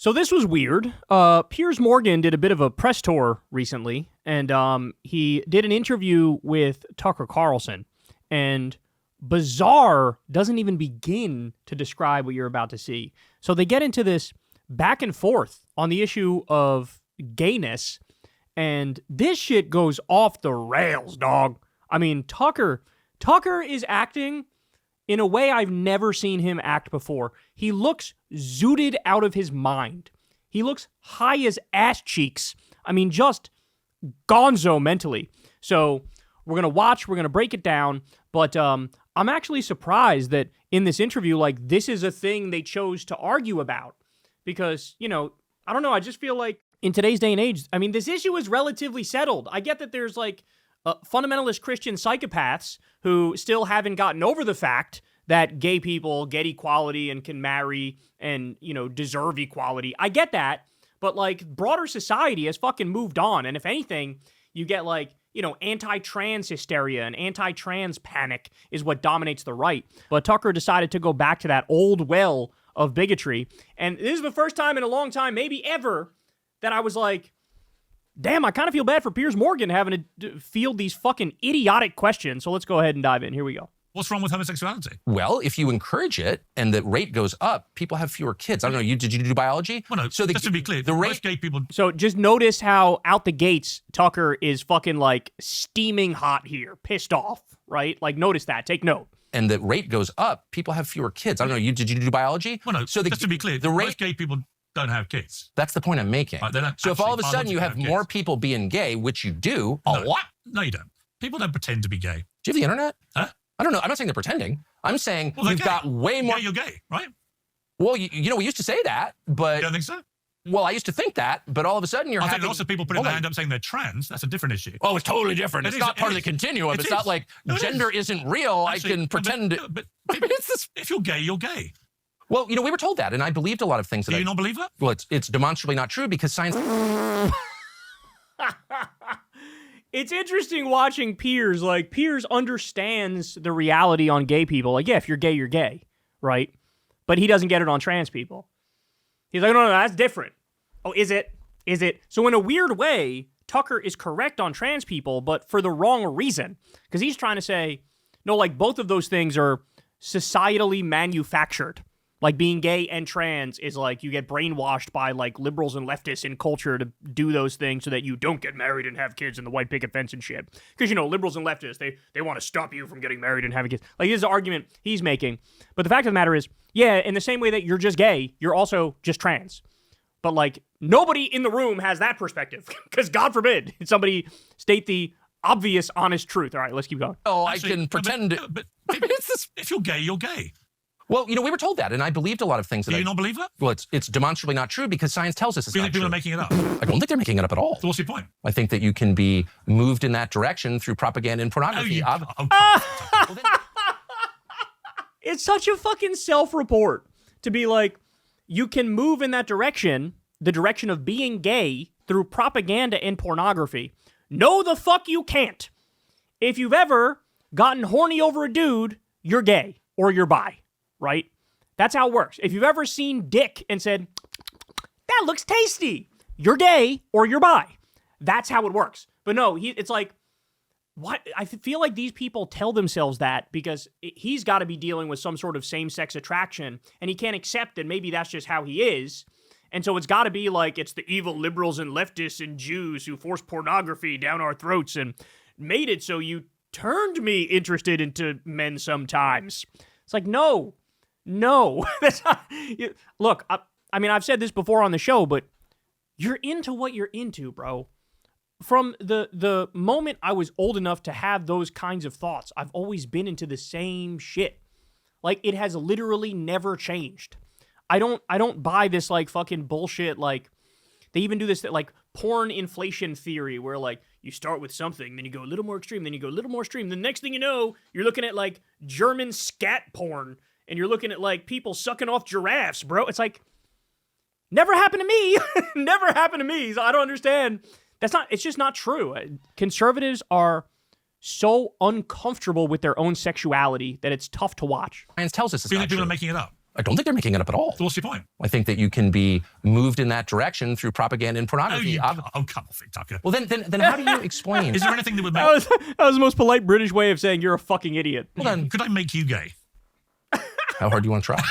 So this was weird. Piers Morgan did a bit of a press tour recently, and he did an interview with Tucker Carlson. And bizarre doesn't even begin to describe what you're about to see. So they get into this back and forth on the issue of gayness, and this shit goes off the rails, dog. I mean, Tucker is acting in a way I've never seen him act before. He looks zooted out of his mind. He looks high as ass cheeks. I mean, just gonzo mentally. So we're going to watch, we're going to break it down, but I'm actually surprised that in this interview, like, this is a thing they chose to argue about. Because, you know, I don't know, I just feel like in today's day and age, I mean, this issue is relatively settled. I get that there's, like, fundamentalist Christian psychopaths who still haven't gotten over the fact that gay people get equality and can marry and, you know, deserve equality. I get that, but, like, broader society has fucking moved on, and if anything, you get, like, you know, anti-trans hysteria and anti-trans panic is what dominates the right. But Tucker decided to go back to that old well of bigotry, and this is the first time in a long time, maybe ever, that I was like, damn, I kind of feel bad for Piers Morgan having to field these fucking idiotic questions. So let's go ahead and dive in. Here we go. What's wrong with homosexuality? Well, if you encourage it and the rate goes up, people have fewer kids. I don't know, did you do biology? Well, no, so just to be clear, the rate, most gay people... So just notice how out the gates, Tucker is fucking like steaming hot here, pissed off, right? Like, notice that, take note. And the rate goes up, people have fewer kids. I don't know, did you do biology? Well, no, so just to be clear, the most gay people don't have kids. That's the point I'm making. Right, so if all of a sudden you have more people being gay, which you do, what? No, you don't. People don't pretend to be gay. Do you have the internet? Huh? I don't know. I'm not saying they're pretending. I'm saying you've got way more. Yeah, you're gay, right? Well, you know, we used to say that, but... You don't think so? Well, I used to think that, but all of a sudden you're having... I think lots of people putting their hand up saying they're trans. That's a different issue. Oh, it's totally different. It's not part of the continuum. It's not like gender isn't real. Actually, I can pretend... But if you're gay, you're gay. Well, you know, we were told that, and I believed a lot of things. Do you not believe that? Well, it's demonstrably not true because science... It's interesting watching Piers. Like, Piers understands the reality on gay people. Like, yeah, if you're gay, right? But he doesn't get it on trans people. He's like, no, that's different. Oh, is it? Is it? So in a weird way, Tucker is correct on trans people, but for the wrong reason. Because he's trying to say, no, like, both of those things are societally manufactured. Like, being gay and trans is like you get brainwashed by, like, liberals and leftists in culture to do those things so that you don't get married and have kids in the white picket fence and shit. Because, you know, liberals and leftists, they want to stop you from getting married and having kids. Like, this is the argument he's making. But the fact of the matter is, yeah, in the same way that you're just gay, you're also just trans. But, like, nobody in the room has that perspective. Because, God forbid, somebody state the obvious, honest truth. All right, let's keep going. Oh, actually, I can pretend... But if you're gay, you're gay. Well, you know, we were told that, and I believed a lot of things. Do you not believe that? Well, it's demonstrably not true because science tells us it's not true. People are making it up. I don't think they're making it up at all. So what's your point? I think that you can be moved in that direction through propaganda and pornography. It's such a fucking self-report to be like, you can move in that direction, the direction of being gay, through propaganda and pornography. No, the fuck you can't. If you've ever gotten horny over a dude, you're gay or you're bi. Right? That's how it works. If you've ever seen dick and said, that looks tasty, you're gay or you're bi. That's how it works. But no, it's like, what? I feel like these people tell themselves that because he's got to be dealing with some sort of same-sex attraction and he can't accept that maybe that's just how he is. And so it's got to be like, it's the evil liberals and leftists and Jews who forced pornography down our throats and made it so you turned me interested into men sometimes. It's like, no. That's not, look, I mean, I've said this before on the show, but you're into what you're into, bro. From the moment I was old enough to have those kinds of thoughts, I've always been into the same shit. Like, it has literally never changed. I don't buy this, like, fucking bullshit, like, they even do this, like, porn inflation theory, where, like, you start with something, then you go a little more extreme, then you go a little more extreme, the next thing you know, you're looking at, like, German scat porn, and you're looking at, like, people sucking off giraffes, bro. It's like, never happened to me. Never happened to me. So I don't understand. It's just not true. Conservatives are so uncomfortable with their own sexuality that it's tough to watch. Science tells us it's not true. People are making it up. I don't think they're making it up at all. So what's your point? I think that you can be moved in that direction through propaganda and pornography. Come off it, Tucker. Well, then how do you explain? Is there anything that would make... That was the most polite British way of saying you're a fucking idiot. Well, then, Could I make you gay? how hard do you want to try?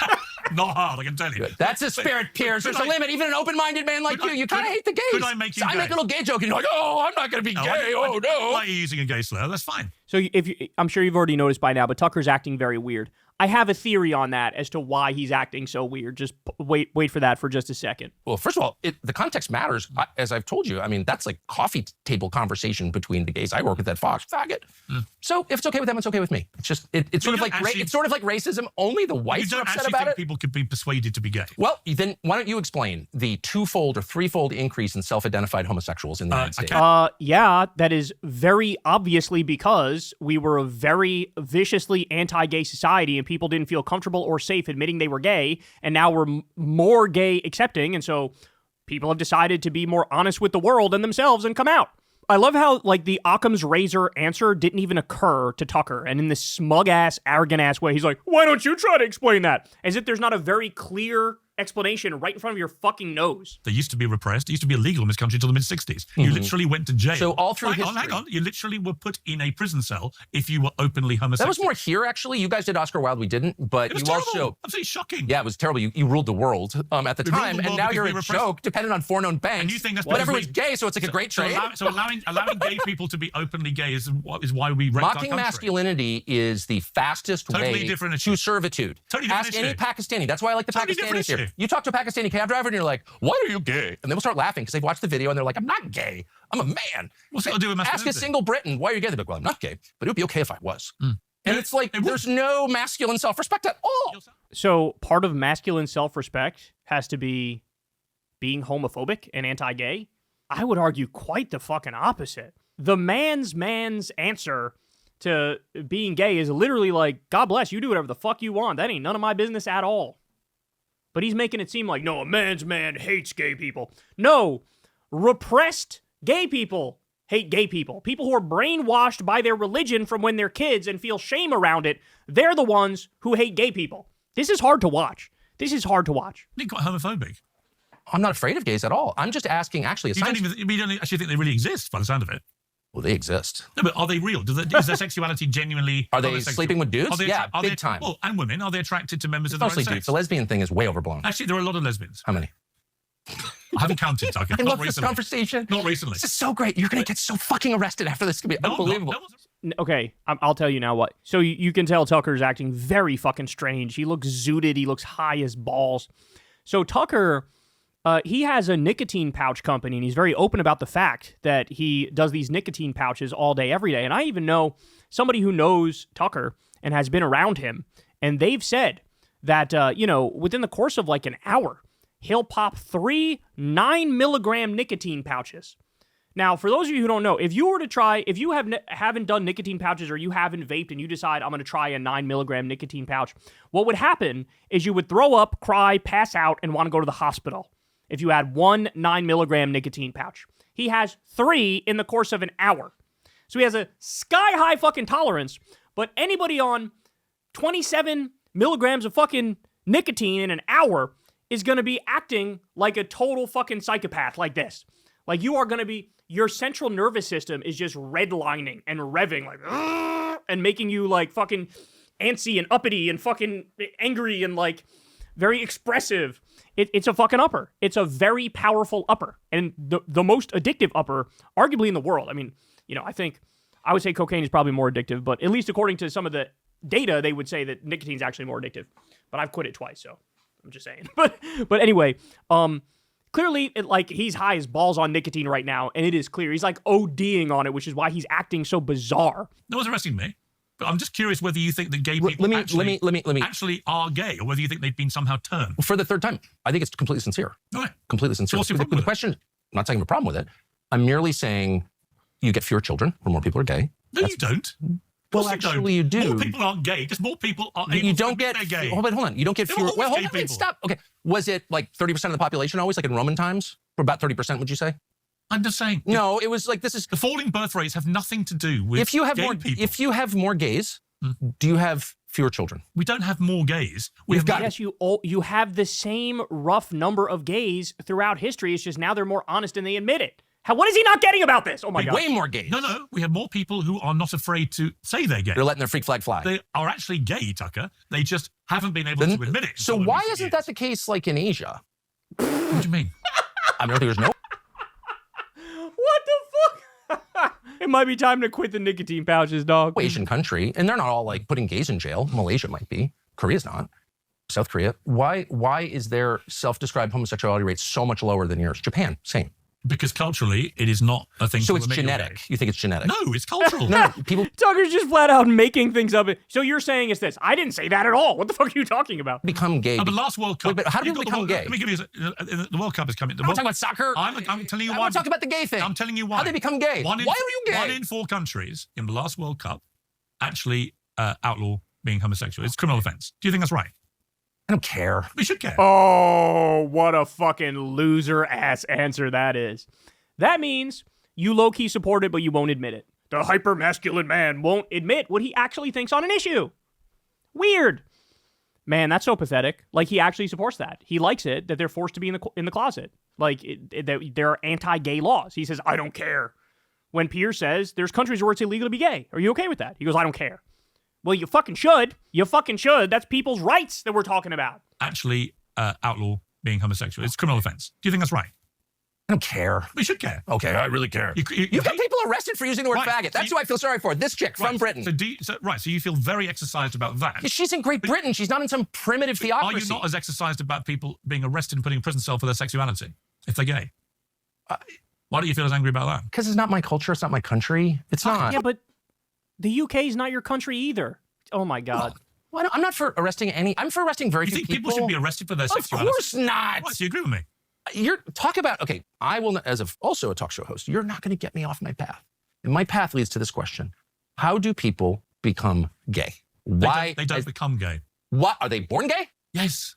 Not hard, I can tell you. Good. That's the spirit, Piers. There's a limit. Even an open-minded man like you kind of hate the gays. Could I make you so gay? I make a little gay joke, and you're like, oh, I'm not going to be gay. Oh, no. Why are you using a gay slur? That's fine. So I'm sure you've already noticed by now, but Tucker's acting very weird. I have a theory on that as to why he's acting so weird. Just wait for that for just a second. Well, first of all, the context matters. As I've told you, I mean, that's like coffee table conversation between the gays I work with at Fox. Faggot. So if it's okay with them, it's okay with me. It's just it's sort of like it's sort of like racism. Only the whites are upset about it. People could be persuaded to be gay. Well, then why don't you explain the twofold or threefold increase in self-identified homosexuals in the United States? Yeah, that is very obviously because we were a very viciously anti-gay society and people didn't feel comfortable or safe admitting they were gay, and now we're more gay accepting, and so people have decided to be more honest with the world and themselves and come out. I love how, like, the Occam's razor answer didn't even occur to Tucker, and in this smug-ass, arrogant-ass way, he's like, why don't you try to explain that? As if there's not a very clear explanation right in front of your fucking nose. They used to be repressed. It used to be illegal in this country until the mid-60s. You literally went to jail. So all through history. Hang on. You literally were put in a prison cell if you were openly homosexual. That was more here, actually. You guys did Oscar Wilde. We didn't. But It was you terrible. also... Absolutely shocking. Yeah, it was terrible. You ruled the world at the We ruled time, the and world now because you're we a repressed- joke dependent on foreign banks. And you think that's but everyone's because gay, so it's like a great trade. So allowing gay people to be openly gay is why we wrecked our Mocking country. masculinity is the fastest Totally way different issue. to servitude. Totally different Ask any issue. Pakistani. That's why I like the Totally different Pakistanis here. issue. You talk to a Pakistani cab driver and you're like, why are you gay? And they will start laughing because they've watched the video and they're like, I'm not gay. I'm a man. What's it got to do with Ask masculinity? a single Briton, why are you gay? They're like, well, I'm not gay, but it would be okay if I was. And Yeah, it's like, it would. there's no masculine self-respect at all. So part of masculine self-respect has to be being homophobic and anti-gay? I would argue quite the fucking opposite. The man's answer to being gay is literally like, God bless, you do whatever the fuck you want. That ain't none of my business at all. But he's making it seem like, no, a man's man hates gay people. No, repressed gay people hate gay people. People who are brainwashed by their religion from when they're kids and feel shame around it, they're the ones who hate gay people. This is hard to watch. This is hard to watch. You're quite homophobic. I'm not afraid of gays at all. I'm just asking, actually, You don't actually think they really exist by the sound of it. well, they exist. No, but are they real? Is their sexuality genuinely... Are they homosexual? sleeping with dudes? Yeah, big time. Well, and women. Are they attracted to members of their own Mostly sex? dudes. The lesbian thing is way overblown. Actually, there are a lot of lesbians. How many? I haven't counted, Tucker. I Not love this recently. conversation. Not recently. This is so great. You're going to get so fucking arrested after this. It's going to be No, unbelievable. no, Okay, I'll tell you now what. So you can tell Tucker's acting very fucking strange. He looks zooted. He looks high as balls. So Tucker, he has a nicotine pouch company, and he's very open about the fact that he does these nicotine pouches all day, every day. And I even know somebody who knows Tucker and has been around him, and they've said that, within the course of like an hour, he'll pop 3 9-milligram nicotine pouches. Now, for those of you who don't know, if you haven't done nicotine pouches or you haven't vaped and you decide I'm going to try a 9-milligram nicotine pouch, what would happen is you would throw up, cry, pass out, and want to go to the hospital if you had 1 9-milligram nicotine pouch. He has 3 in the course of an hour. So he has a sky-high fucking tolerance, but anybody on 27 milligrams of fucking nicotine in an hour is going to be acting like a total fucking psychopath like this. Like you are going to be, your central nervous system is just redlining and revving like, and making you like fucking antsy and uppity and fucking angry and like very expressive. It's a fucking upper. It's a very powerful upper. And the most addictive upper, arguably in the world. I mean, I would say cocaine is probably more addictive, but at least according to some of the data, they would say that nicotine is actually more addictive. But I've quit it twice, so I'm just saying. But anyway, clearly, he's high as balls on nicotine right now, and it is clear. He's like ODing on it, which is why he's acting so bizarre. No one's arresting me. But I'm just curious whether you think that gay people actually are gay, or whether you think they've been somehow turned. For the third time, I think it's completely sincere. All right. Completely sincere. So what's your problem with it? The question, I'm not saying I have a problem with it. I'm merely saying you get fewer children when more people are gay. No, you don't. Well, actually, you do. More people aren't gay because more people are able You to don't admit get. they're gay. Hold on. You don't get They're fewer. always Well, hold gay on. Wait, people. stop. Okay. Was it like 30% of the population always, like in Roman times? Or about 30%, would you say? I'm just saying. No, it was like this is. The falling birth rates have nothing to do with If you have gay more, people. if you have more gays, do you have fewer children. We don't have more gays. Yes, you have the same rough number of gays throughout history. It's just now they're more honest and they admit it. What is he not getting about this? Oh my God. Way more gays. No. We have more people who are not afraid to say they're gay. They're letting their freak flag fly. They are actually gay, Tucker. They just haven't been able to admit it. So why isn't that the case like in Asia? What do you mean? I don't think there's no... What the fuck? It might be time to quit the nicotine pouches, dog. Asian country, and they're not all like putting gays in jail. Malaysia might be. Korea's not. South Korea. Why is their self-described homosexuality rate so much lower than yours? Japan, same. Because culturally, it is not a thing. So it's genetic. You think it's genetic? No, it's cultural. No, people. Tucker's just flat out making things up. So you're saying it's this? I didn't say that at all. What the fuck are you talking about? Become gay. The last World Cup. Wait, but how do people become gay? Let me give you the World Cup is coming. I'm talking about soccer. I'm telling you why. I want to talk about the gay thing. I'm telling you why. How they become gay? Why are you gay? 1 in 4 countries in the last World Cup actually outlaw being homosexual. It's a criminal offense. Do you think that's right? I don't care. We should care. Oh, what a fucking loser ass answer that is. That means you low-key support it, but you won't admit it. The hyper-masculine man won't admit what he actually thinks on an issue. Weird. Man, that's so pathetic. Like, he actually supports that. He likes it that they're forced to be in the closet. Like, there are anti-gay laws. He says, I don't care. When Piers says, there's countries where it's illegal to be gay. Are you okay with that? He goes, I don't care. Well, you fucking should. You fucking should. That's people's rights that we're talking about. Actually outlaw being homosexual. It's a criminal offense. Do you think that's right? I don't care. We should care. Okay, I really care. You've got people arrested for using the word faggot. That's who I feel sorry for. This chick from Britain. So you feel very exercised about that. She's in Great Britain. She's not in some primitive theocracy. Are you not as exercised about people being arrested and put in a prison cell for their sexuality if they're gay? Why do you feel as angry about that? Because it's not my culture. It's not my country. It's not. Yeah, but the UK is not your country either. Oh, my God. Well, I'm not for arresting any. I'm for arresting very few people. You think people should be arrested for their sexuality? Of course not. Why? So you agree with me? Okay, I will, also a talk show host, you're not going to get me off my path. And my path leads to this question. How do people become gay? Why? They don't become gay. What? Are they born gay? Yes.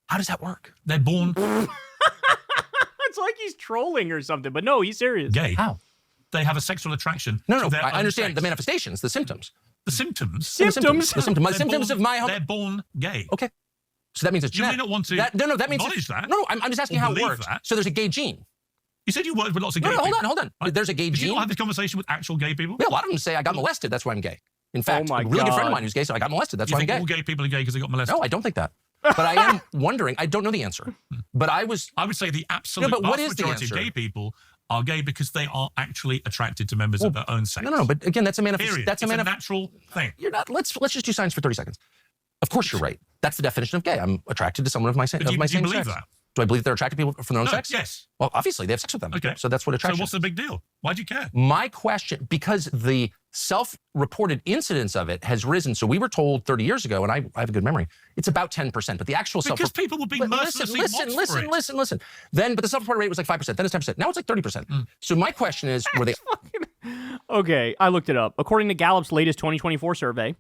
How does that work? They're born. It's like he's trolling or something, but no, he's serious. Gay. How? They have a sexual attraction. No, I understand the manifestations, the symptoms. The symptoms? My symptoms of my... They're born gay. Okay. So that means it's genetic. You may not want to that means acknowledge that. No, I'm just asking how it works. So there's a gay gene. You said you worked with lots of gay people. Hold on. There's a gay gene. Did you not have this conversation with actual gay people? Yeah, a lot of them say I got molested, that's why I'm gay. In fact, a really good friend of mine who's gay said I got molested, that's why I'm gay. All gay people are gay because they got molested? No, I don't think that. But I am wondering, I don't know the answer. But I would say the absolute vast majority of gay people are gay because they are actually attracted to members of their own sex. No, but again, that's a manifestation. It's a natural thing. You're not. Let's just do science for 30 seconds. Of course, you're right. That's the definition of gay. I'm attracted to someone of my same sex. Do you believe that? Do I believe they're attracted to people from their own sex? Yes. Well, obviously, they have sex with them. Okay. So that's what attraction is. So what's the big deal? Why do you care? My question, because the self-reported incidence of it has risen. So we were told 30 years ago, and I have a good memory, it's about 10%. But the actual because people will be mercilessly listen. But the self-reported rate was like 5%. Then it's 10%. Now it's like 30%. So my question is, were they... Okay, I looked it up. According to Gallup's latest 2024 survey,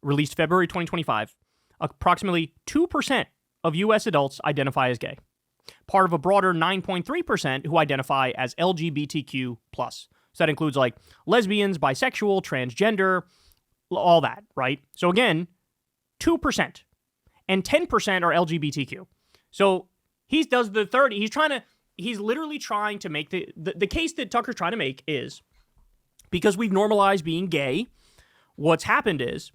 released February 2025, approximately 2% of U.S. adults identify as gay, part of a broader 9.3% who identify as LGBTQ+. So that includes like lesbians, bisexual, transgender, all that, right? So again, 2%. And 10% are LGBTQ. So he does the 30. He's literally trying to make the case that Tucker's trying to make is because we've normalized being gay, what's happened is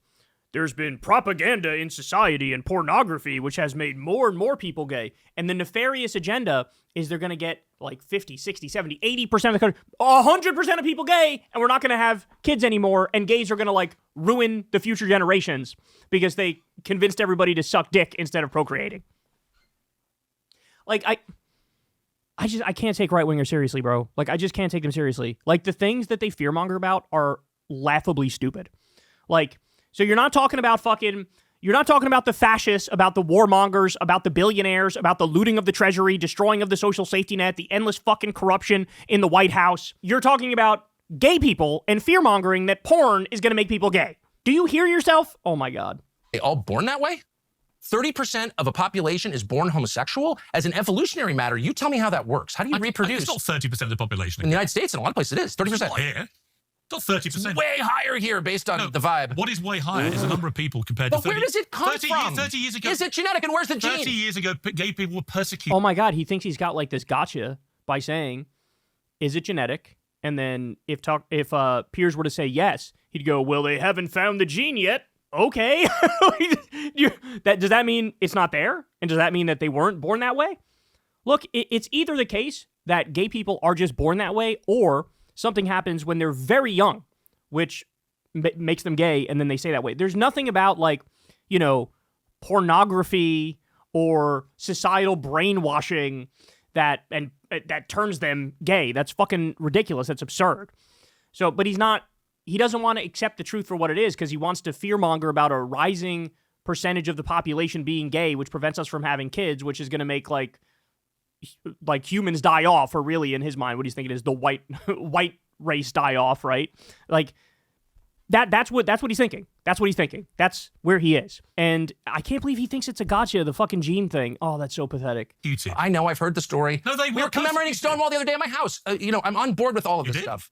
there's been propaganda in society and pornography, which has made more and more people gay. And the nefarious agenda is they're going to get like 50, 60, 70, 80% of the country, 100% of people gay, and we're not going to have kids anymore, and gays are going to like ruin the future generations because they convinced everybody to suck dick instead of procreating. Like, I can't take right-wingers seriously, bro. Like, I just can't take them seriously. Like, the things that they fearmonger about are laughably stupid. Like, so you're not talking about the fascists, about the warmongers, about the billionaires, about the looting of the treasury, destroying of the social safety net, the endless fucking corruption in the White House. You're talking about gay people and fearmongering that porn is going to make people gay. Do you hear yourself? Oh my God. They all born that way? 30% of a population is born homosexual? As an evolutionary matter, you tell me how that works. How do you reproduce? It's not 30% of the population. In the United States, in a lot of places it is. 30%. Here. Not 30%. It's way higher here based on the vibe. What is way higher is the number of people compared to 30. But where does it come from? 30 years ago. Is it genetic, and where's the gene? 30 years ago, gay people were persecuted. Oh my God, he thinks he's got like this gotcha by saying, is it genetic? And then if Piers were to say yes, he'd go, well, they haven't found the gene yet. Okay. Does that mean it's not there? And does that mean that they weren't born that way? Look, it's either the case that gay people are just born that way, or something happens when they're very young, which makes them gay, and then they say that way. There's nothing about, like, you know, pornography or societal brainwashing that turns them gay. That's fucking ridiculous. That's absurd. So, but he doesn't want to accept the truth for what it is, because he wants to fearmonger about a rising percentage of the population being gay, which prevents us from having kids, which is going to make like humans die off, or really in his mind, what he's thinking is the white race die off, right? Like that's what he's thinking. That's what he's thinking. That's where he is. And I can't believe he thinks it's a gotcha, the fucking gene thing. Oh, that's so pathetic. I know, I've heard the story. No, we were commemorating Stonewall the other day at my house. I'm on board with all of this stuff.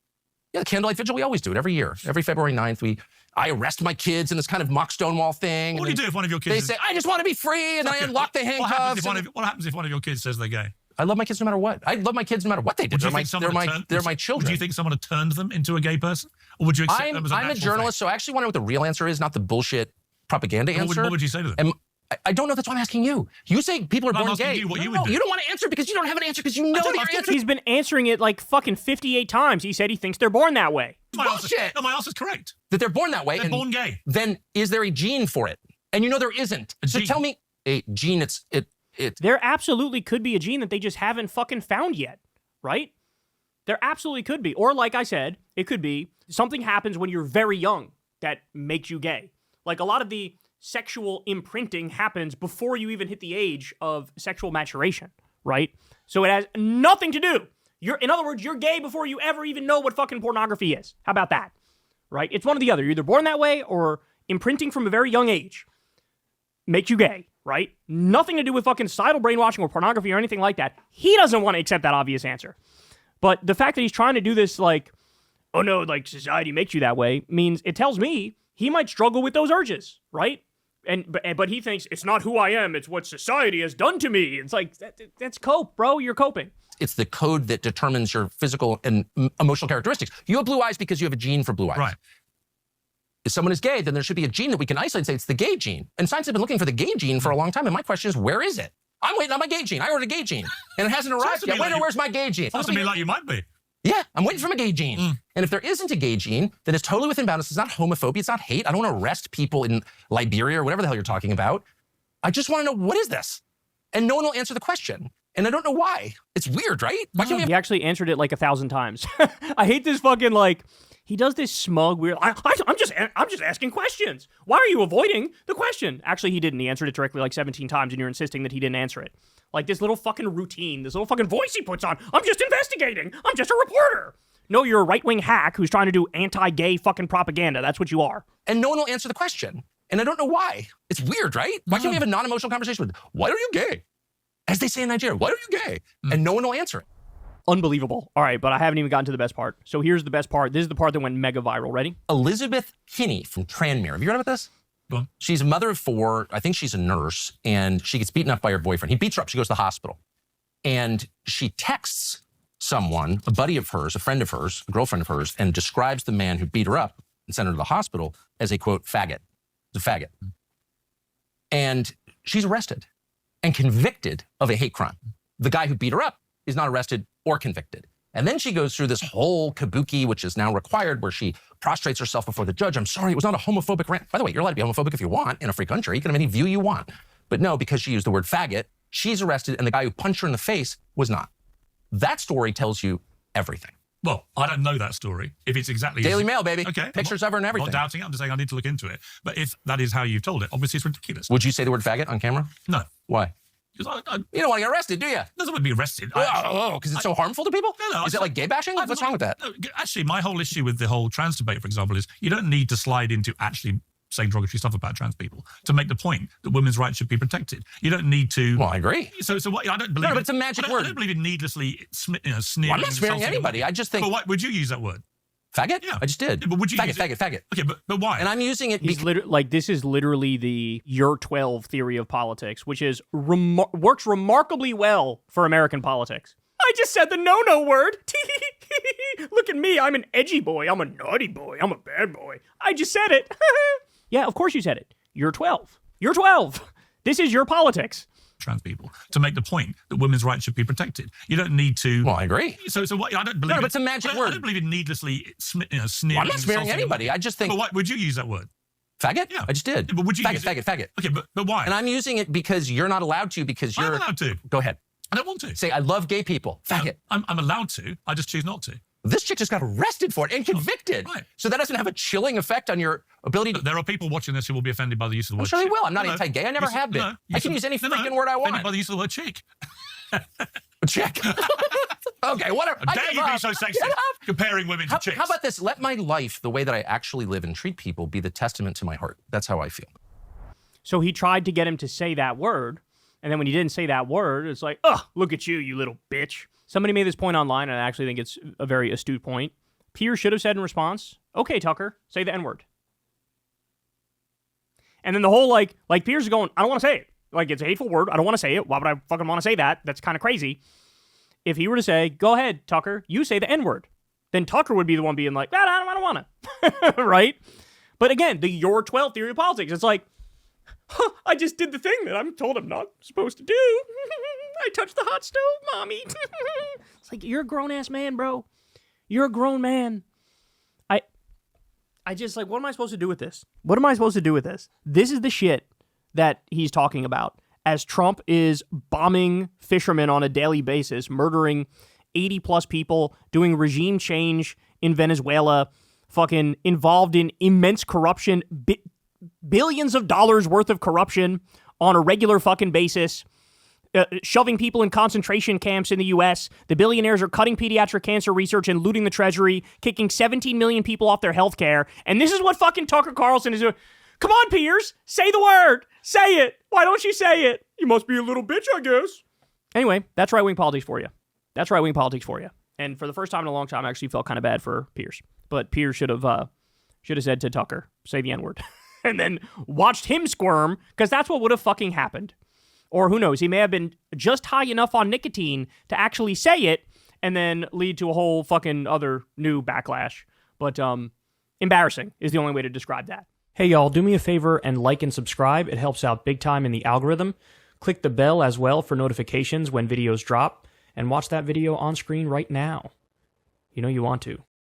Yeah, the candlelight vigil, we always do it every year. Every February 9th, I arrest my kids in this kind of mock Stonewall thing. What do you do if one of your kids... They say, I just want to be free, and then I unlock the handcuffs. What happens if one of your kids says they're gay? I love my kids no matter what. I love my kids no matter what they do. They're my children. Would you think someone had turned them into a gay person? Or would you accept them as a natural I'm a journalist, so I actually want to know what the real answer is, not the bullshit propaganda answer. What would you say to them? I don't know. That's why I'm asking you. You say people are born gay. You what you would do. You don't want to answer because you don't have an answer, because you know the answer. He's been answering it like fucking 58 times. He said he thinks they're born that way. Bullshit. No, my answer's correct. That they're born that way. They're born gay. Then is there a gene for it? And you know there isn't. So tell me, a gene, There absolutely could be a gene that they just haven't fucking found yet, right? There absolutely could be. Or like I said, it could be something happens when you're very young that makes you gay. Like a lot of the sexual imprinting happens before you even hit the age of sexual maturation, right? So it has nothing to do. In other words, you're gay before you ever even know what fucking pornography is. How about that? Right? It's one or the other. You're either born that way, or imprinting from a very young age makes you gay, right? Nothing to do with fucking societal brainwashing or pornography or anything like that. He doesn't want to accept that obvious answer. But the fact that he's trying to do this like, oh no, like society makes you that way, means it tells me he might struggle with those urges, right? But he thinks it's not who I am, it's what society has done to me. It's like, that's cope, bro. You're coping. It's the code that determines your physical and emotional characteristics. You have blue eyes because you have a gene for blue eyes. Right. If someone is gay, then there should be a gene that we can isolate and say it's the gay gene. And science has been looking for the gay gene for a long time. And my question is, where is it? I'm waiting on my gay gene. I ordered a gay gene, and it hasn't arrived yet. Where's my gay gene? Sounds to me like you might be. Yeah, I'm waiting for my gay gene. And if there isn't a gay gene, then it's totally within bounds. It's not homophobia. It's not hate. I don't want to arrest people in Liberia or whatever the hell you're talking about. I just want to know, what is this? And no one will answer the question. And I don't know why. It's weird, right? Why can't we He actually answered it like 1,000 times. I hate this fucking, like, he does this smug, weird, I'm just asking questions. Why are you avoiding the question? Actually, he didn't. He answered it directly like 17 times, and you're insisting that he didn't answer it. Like this little fucking routine, this little fucking voice he puts on. I'm just investigating. I'm just a reporter. No, you're a right-wing hack who's trying to do anti-gay fucking propaganda. That's what you are. And no one will answer the question. And I don't know why. It's weird, right? Why can't we have a non-emotional conversation with, why are you gay? As they say in Nigeria, why are you gay? And no one will answer it. Unbelievable. All right, but I haven't even gotten to the best part. So here's the best part. This is the part that went mega viral. Ready? Elizabeth Kinney from Tranmere. Have you heard about this? What? She's a mother of 4. I think she's a nurse, and she gets beaten up by her boyfriend. He beats her up. She goes to the hospital. And she texts someone, a buddy of hers, a friend of hers, a girlfriend of hers, and describes the man who beat her up and sent her to the hospital as a, quote, faggot. The faggot. And she's arrested and convicted of a hate crime. The guy who beat her up is not arrested or convicted. And then she goes through this whole kabuki, which is now required, where she prostrates herself before the judge. I'm sorry, it was not a homophobic rant. By the way, you're allowed to be homophobic if you want in a free country. You can have any view you want. But no, because she used the word faggot, she's arrested, and the guy who punched her in the face was not. That story tells you everything. Well, I don't know that story. If it's exactly... Daily Mail, baby. Okay. Pictures of her and everything. I'm not doubting it. I'm just saying I need to look into it. But if that is how you've told it, obviously it's ridiculous. Would you say the word faggot on camera? No. Why? Because you don't want to get arrested, do you? Doesn't want to be arrested. Because it's so harmful to people? No. Is it like gay bashing? What's wrong with that? No, actually, my whole issue with the whole trans debate, for example, is you don't need to slide into actually saying derogatory stuff about trans people to make the point that women's rights should be protected. You don't need to... Well, I agree. So what, I don't believe... No, but it's a magic word. I don't believe in needlessly sneering. Well, I'm not smearing anybody. I just think... But why would you use that word? Faggot? Yeah. I just did. Yeah, but would you use faggot? Okay, but why? And I'm using it He's this is literally the You're 12 theory of politics, which is works remarkably well for American politics. I just said the no-no word. Look at me. I'm an edgy boy. I'm a naughty boy. I'm a bad boy. I just said it. Yeah, of course you said it. You're 12. You're 12. This is your politics. Trans people to make the point that women's rights should be protected. You don't need to. Well, I agree. So what? I don't believe. No, but it's a magic word. I don't believe in needlessly sneering. Well, I'm not smearing anybody. I just think. But why would you use that word? Faggot? Yeah. I just did. Yeah, but would you use faggot? Okay, but why? And I'm using it because you're not allowed to. Because you're I'm allowed to. Go ahead. I don't want to. Say I love gay people. Faggot. I'm allowed to. I just choose not to. This chick just got arrested for it and convicted. Right. So that doesn't have a chilling effect on your ability to. There are people watching this who will be offended by the use of the word I'm sure they chick. will. I'm not anti-gay. I never have been. I can use any freaking word I want. Offended by the use of the word chick. Chick. Okay, whatever. How dare you be so sexist comparing women to chicks? How about this? Let my life, the way that I actually live and treat people, be the testament to my heart. That's how I feel. So he tried to get him to say that word, and then when he didn't say that word, it's like, ugh, look at you, you little bitch. Somebody made this point online, and I actually think it's a very astute point. Piers should have said in response, okay, Tucker, say the N-word. And then the whole, like Piers is going, I don't want to say it. Like, it's a hateful word. I don't want to say it. Why would I fucking want to say that? That's kind of crazy. If he were to say, go ahead, Tucker, you say the N-word, then Tucker would be the one being like, I don't want to. Right? But again, the You're 12 theory of politics. It's like, I just did the thing that I'm told I'm not supposed to do. I touched the hot stove, mommy. It's like, you're a grown-ass man, bro. You're a grown man. I just, like, what am I supposed to do with this? What am I supposed to do with this? This is the shit that he's talking about as Trump is bombing fishermen on a daily basis, murdering 80-plus people, doing regime change in Venezuela, fucking involved in immense corruption, billions of dollars worth of corruption on a regular fucking basis, shoving people in concentration camps in the U.S. The billionaires are cutting pediatric cancer research and looting the treasury, kicking 17 million people off their health care. And this is what fucking Tucker Carlson is doing. Come on, Piers. Say the word. Say it. Why don't you say it? You must be a little bitch, I guess. Anyway, that's right-wing politics for you. That's right-wing politics for you. And for the first time in a long time, I actually felt kind of bad for Piers. But Piers should have said to Tucker, say the N-word. And then watched him squirm, because that's what would have fucking happened. Or who knows, he may have been just high enough on nicotine to actually say it and then lead to a whole fucking other new backlash. But embarrassing is the only way to describe that. Hey y'all, do me a favor and like and subscribe. It helps out big time in the algorithm. Click the bell as well for notifications when videos drop. And watch that video on screen right now. You know you want to.